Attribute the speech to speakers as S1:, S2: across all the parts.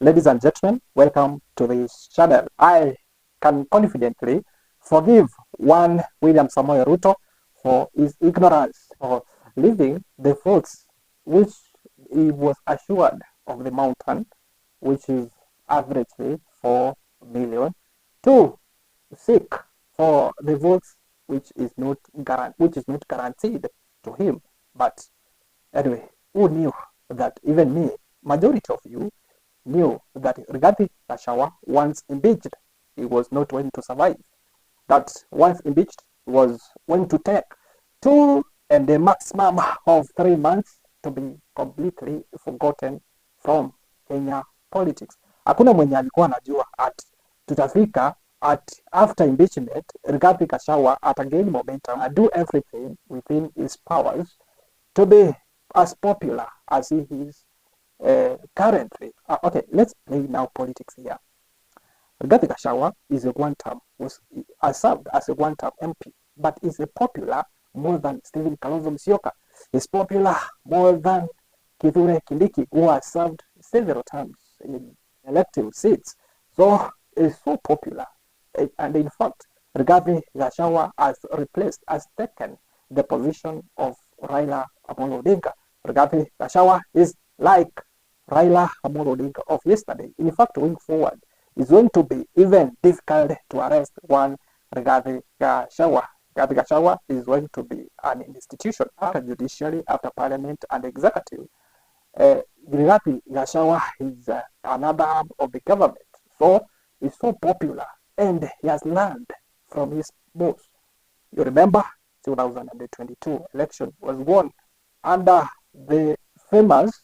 S1: Ladies and gentlemen, welcome to this channel. I can confidently forgive one William Samoei Ruto for his ignorance, for leaving the votes which he was assured of the mountain, which is averagely 4 million, to seek for the votes which is not guaranteed to him. But anyway, who knew that even me, majority of you, knew that Rigathi Gachagwa, once impeached, he was not going to survive. That once impeached was going to take 2 and a maximum of 3 months to be completely forgotten from Kenya politics. Hakuna mwenye alikuwa anajua tutafika after impeachment, Rigathi Gachagwa gain momentum and do everything within his powers to be as popular as he is currently. Okay, let's play now politics here. Rigathi Gachagwa is served as a one-term MP, but is a popular more than Stephen Kalonzo Musyoka. Is popular more than Kithure Kindiki, who has served several times in elective seats. So is so popular, and in fact, Rigathi Gachagwa has taken the position of Raila Amolo Odinga. Rigathi Gachagwa is like Raila Amolo Odinga of yesterday. In fact, going forward, it's going to be even difficult to arrest one Rigathi Gachagwa. Rigathi Gachagwa is going to be an institution after judiciary, after parliament, and executive. Rigathi Gachagwa is another arm of the government. So he's so popular, and he has learned from his boss. You remember 2022 election was won under the famous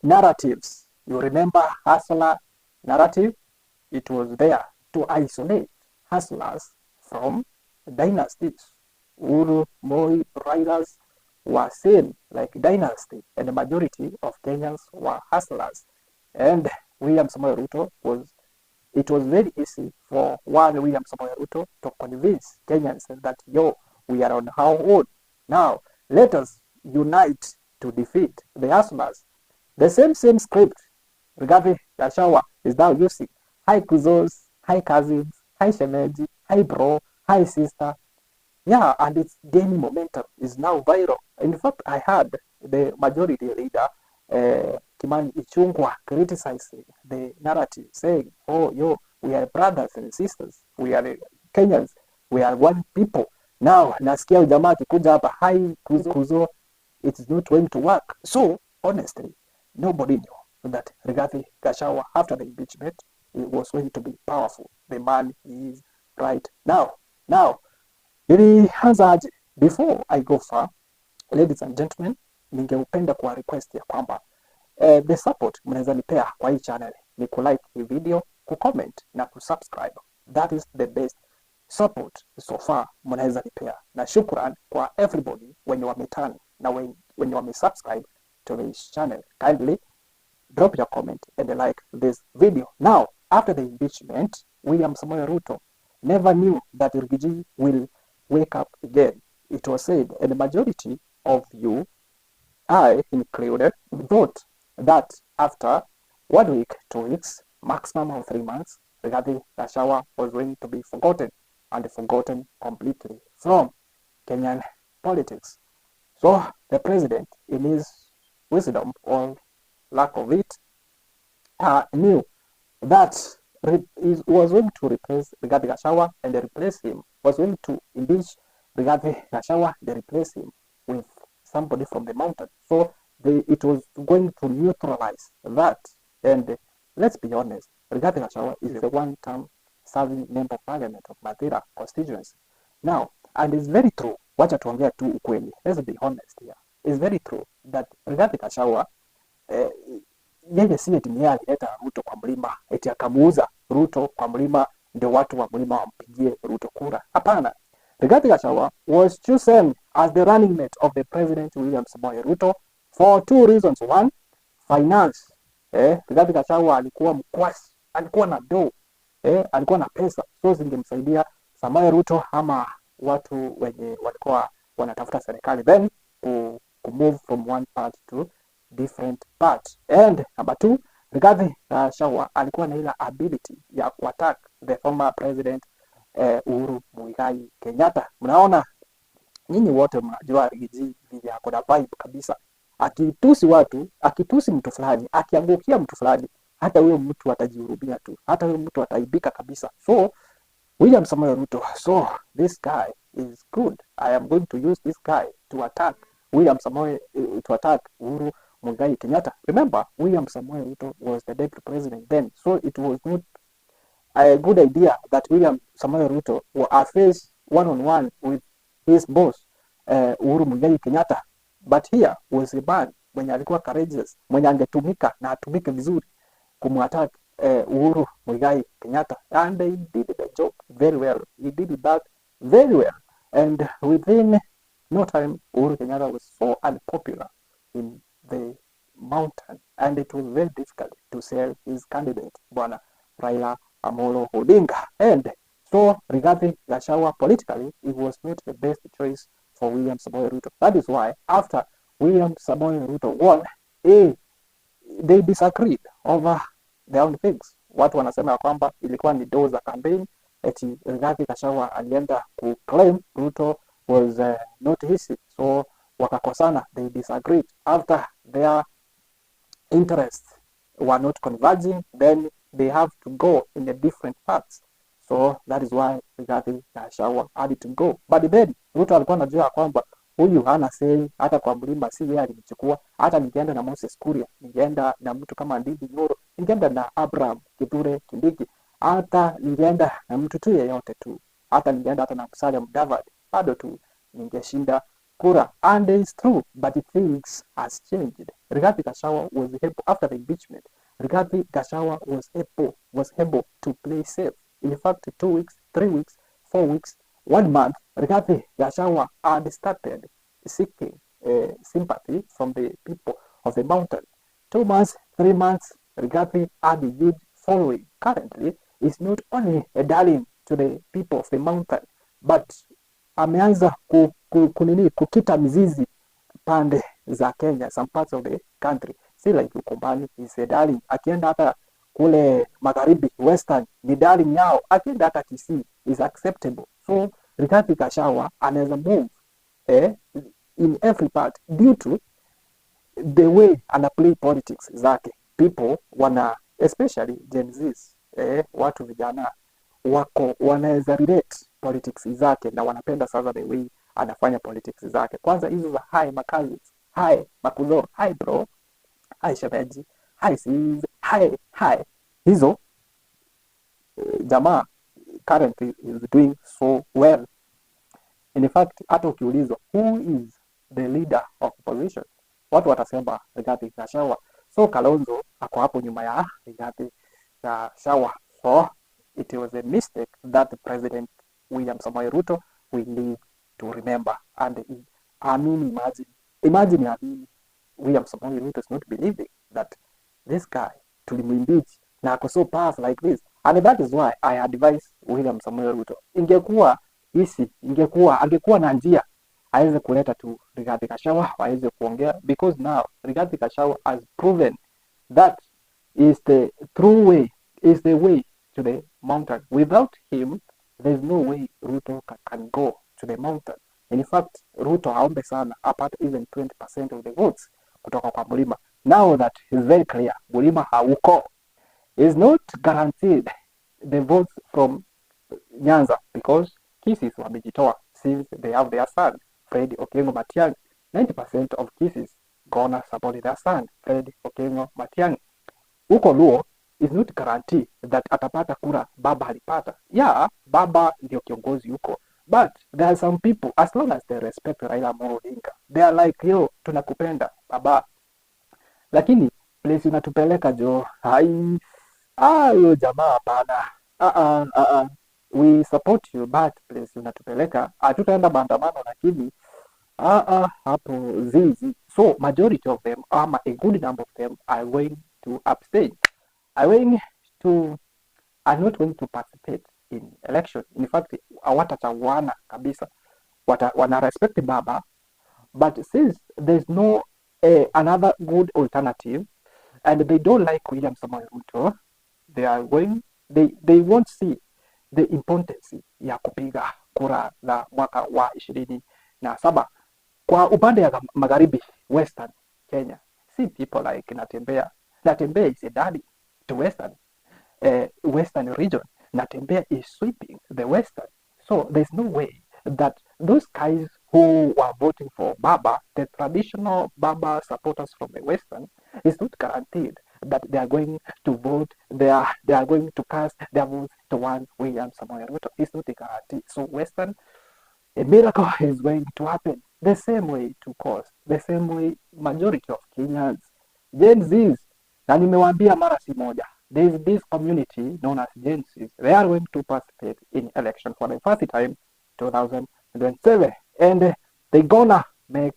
S1: narratives. You remember hustler narrative? It was there to isolate hustlers from dynasties. Uhuru, Moi, riders were seen like dynasty, and the majority of Kenyans were hustlers. And William Samoei Ruto it was very easy for one William Samoei Ruto to convince Kenyans that, we are on our own. Now, let us unite to defeat the hustlers. The same script Rigathi Gachagwa is now using. Hi kuzos, hi cousins, hi shemeji, hi bro, hi sister. Yeah, and it's gaining momentum. It's now viral. In fact, I heard the majority leader, Kimani Ichung'wah, criticizing the narrative, saying, we are brothers and sisters. We are Kenyans. We are one people. Now, nasikia ujamaa akikuja hapa, hi kuzo, it's not going to work. So, honestly, nobody knew that Rigathi Gachagwa, after the impeachment, it was going to be powerful. The man is right now. Before I go far, ladies and gentlemen, ningeupenda kwa request ya kwamba the support mnaweza nipea kwa hii channel ni kulike hii video, kucomment na kusubscribe. That is the best support so far mnaweza nipea. Na shukran kwa everybody wenye wameturn na wenye wamesubscribe to this channel. Kindly drop your comment and like this video. Now, after the impeachment, William Samoei Ruto never knew that Rigiji will wake up again. It was said, and the majority of you, I included, thought that after 1 week, 2 weeks, maximum of 3 months, Rigathi Gachagwa was going to be forgotten, and forgotten completely from Kenyan politics. So the president, in his wisdom or lack of it, knew that he was going to replace Rigathi Gachagwa, and replace him, was going to impeach Rigathi Gachagwa, they replace him with somebody from the mountain. So it was going to neutralize that. And let's be honest, Rigathi Gachagwa is a one-term serving member of parliament of Mathira constituency. Now, and it's very true, wacha tuongea tu ukweli, let's be honest here. It's very true that Rigathi Gachagwa yeye si eti yeye alileta Ruto kwa mlima, eti akamuuza Ruto kwa mlima ndio watu wa mlima wampigie Ruto kura. Hapana. Rigathi Gachagwa was chosen as the running mate of the President William Samoei Ruto for 2 reasons. One, finance. Rigathi Gachagwa alikuwa mkwasi, alikuwa na do, alikuwa na pesa, so zingemsaidia Samoei Ruto ama watu wenye walikuwa wanatafuta serikali, then to move from one part to different part. And number 2, Rigathi Gachagwa alikuwa na ile ability ya kuattack the former president Uhuru Muigai Kenyatta. Mnaona nyinyi wote mnajua Rigiji vile ako na vibe kabisa. Akitusi watu, akitusi mtu fulani, akiangukia mtu fulani, hata huyo mtu atajihurumia tu. Hata huyo mtu ataibika kabisa. So William Samoei Ruto, so this guy is good. I am going to use this guy to attack William Samoei, to attack Uhuru Muigai Kenyatta. Remember, William Samoei Ruto was the deputy president then, so it was not a good idea that William Samoei Ruto will face one-on-one with his boss Uhuru Muigai Kenyatta. But here was a man mwenye alikuwa courageous, mwenye angetumika na atumike vizuri kumuattack Uhuru Muigai Kenyatta, and he did the job very well. He did that very well, and within no time Uhuru Kenyatta was so unpopular in the mountain, and it was very difficult to sell his candidate Bwana Raila Amolo Odinga. And so Rigathi Gachagwa, politically, it was not the best choice for William Samoei Ruto. That is why after William Samoei Ruto won, they disagreed over their own things. Watu wanasema ya kwamba ilikuwa ni doo za campaign, eti Rigathi Gachagwa alienda ku claim Ruto was not Hesie. So wakakosana, they disagreed. After their interests were not converging, then they have to go in a different paths. So that is why Rigathi Gachagwa had to go. But then Ruto alikuwa anajua kwamba huyu hana sei, hata kwa mlima si yeye alimchukua. Hata ningeenda na Moses Kuria, ningeenda na mtu kama Ndindi Nyoro, ningeenda na Abraham Kithure Kindiki, hata ningeenda na mtu tu yeyote tu, hata ningeenda hata na Musalia Mudavadi, bado tu ningeshinda kura. And it's true, but things has changed. Rigathi Gachagwa was able, after the impeachment, Rigathi Gachagwa was able to play safe. In fact, 2 weeks, 3 weeks, 4 weeks, 1 month, Rigathi Gachagwa had started seeking sympathy from the people of the mountain. 2 months, 3 months, Rigathi had a huge following. Currently, is not only a darling to the people of the mountain, but ameanza kukita mizizi pande za Kenya, some parts of the country. See, like Ukambani is a darling. Akienda hata kule magharibi, western, ni darling yao. Akienda hata Kisii is acceptable. So Rigathi Gachagwa anaweza move in every part due to the way ana play politics zake. People wana, especially Gen Zs, watu vijana wako wanaweza relate politics zake na wanapenda sasa the way anafanya politics zake. Kwanza hizo za hi makazi, hi makuzo, hi bro, hi shemeji, hi sis, hi hizo jamaa currently is doing so well. In fact, hata ukiulizwa who is the leader of opposition, watu watasema Rigathi Gachagwa. So Kalonzo ako hapo nyuma ya Rigathi Gachagwa. So it was a mistake that the President William Samoei Ruto will need to remember. And imagine William Samoei Ruto is not believing that this guy tulimwimpeach na ako so powerful like this. And that is why I advise William Samoei Ruto, ingekuwa angekuwa na njia aweze kuleta tu Rigathi Gachagwa aweze kuongea, because now Rigathi Gachagwa has proven that is the true way, is the way to the mountain. Without him, there's no way Ruto can go to the mountain. In fact, Ruto haombe sana apart even 20% of the votes kutoka kwa Mlima. Now that is very clear, Mlima hauko, is not guaranteed the votes from Nyanza, because Kisii wamejitoa since they have their son Fred Okengo Matiang'i. 90% of Kisii gonna support their son Fred Okengo Matiang'i. Uko Luo is not guarantee that atapata kura baba alipata. Yeah, baba ndio kiongozi huko, but there are some people, as long as they respect Raila Amolo Odinga, they are like, yo, tunakupenda baba, lakini place unatupeleka jo yo jamaa bana, we support you, but place unatupeleka hatutaenda maandamano, lakini hapo zizi. So majority of them, a good number of them are going to abstain, are not going to participate in election. In fact, hawatachaguana kabisa, wana respect baba, but since there's no another good alternative, and they don't like William Samoei Ruto, they won't see the importance ya kupiga kura za mwaka wa 27. Kwa upande ya magharibi, Western Kenya, see people like Natembea. Natembea is a daddy to Western region. Natembea is sweeping the Western. So there's no way that those guys who were voting for Baba, the traditional Baba supporters from the Western, is not guaranteed that they are going to vote, they are going to cast their votes to one William Samoei Ruto. It's not a guarantee. So Western, a miracle is going to happen the same way to cause, the same way majority of Kenyans, Gen Zs, na nimewaambia mara si moja, there is this community known as Gen Zs. They are going to participate in election for the first time 2027, and they gonna make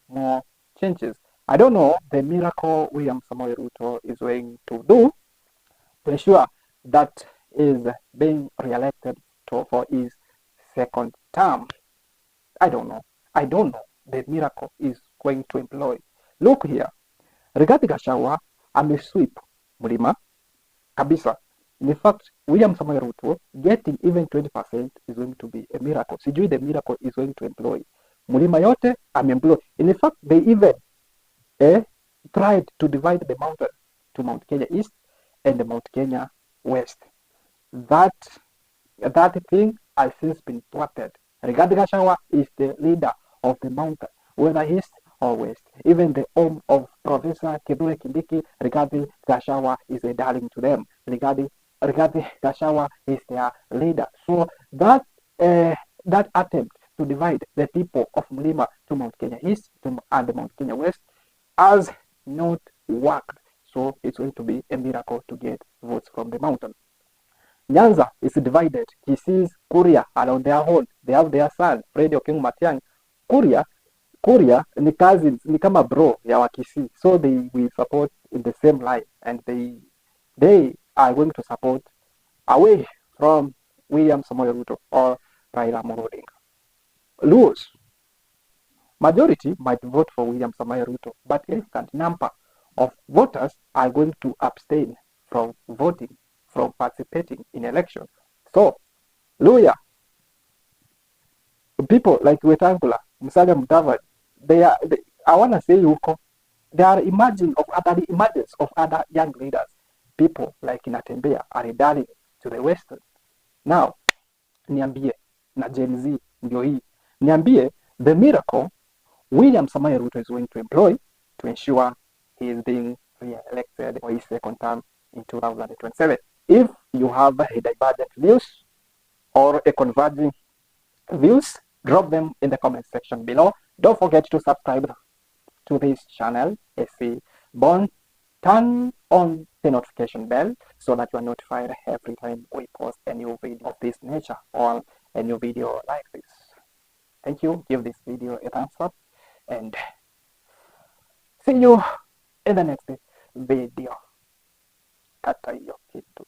S1: more changes. I don't know the miracle William Samoei Ruto is going to do to ensure that is being re-elected for his second term. I don't know the miracle is going to employ. Look here, Rigathi Gachagwa amesweep mlima kabisa. In fact, William Samoei Ruto getting even 20% is going to be a miracle. Sijui the miracle is going to employ. Mlima yote ameemploy. In fact, they even tried to divide the mountain to Mount Kenya East and the Mount Kenya West. That thing has since been thwarted. Rigathi Gachagwa is the leader of the mountain, whether east or west. Even the home of Professor Kithure Kindiki, Rigathi Gachagwa is a darling to them. Rigathi Gachagwa is their leader. So that attempt to divide the people of Mlima to Mount Kenya East and Mount Kenya West has not worked. So it's going to be a miracle to get votes from the mountain. Nyanza is divided. Kisii, Kuria are on their own. They have their son, Fred Oking Matiang'i. Kuria ni cousins, ni kama bro ya Wakisii. So they will support in the same line, and they are going to support away from William Samoei Ruto or Raila Amolo Odinga. Luos, majority might vote for William Samoei Ruto, but a significant number of voters are going to abstain from voting, from participating in election. So, Luya, people like Wetangula, Musalia Mudavadi, I want to say huko, there are emergence of other young leaders. People like Natembea are darling to the Western. Now, niambie, na Gen Z, ndio hii, niambie, the miracle William Samoei Ruto is going to employ to ensure he is being re-elected for his second term in 2027. If you have a divergent views or a converging views, drop them in the comment section below. Don't forget to subscribe to this channel, Hesie Born. Turn on the notification bell so that you are notified every time we post a new video of this nature or a new video like this. Thank you. Give this video a thumbs up and see you in the next video. Kata hiyo kitu.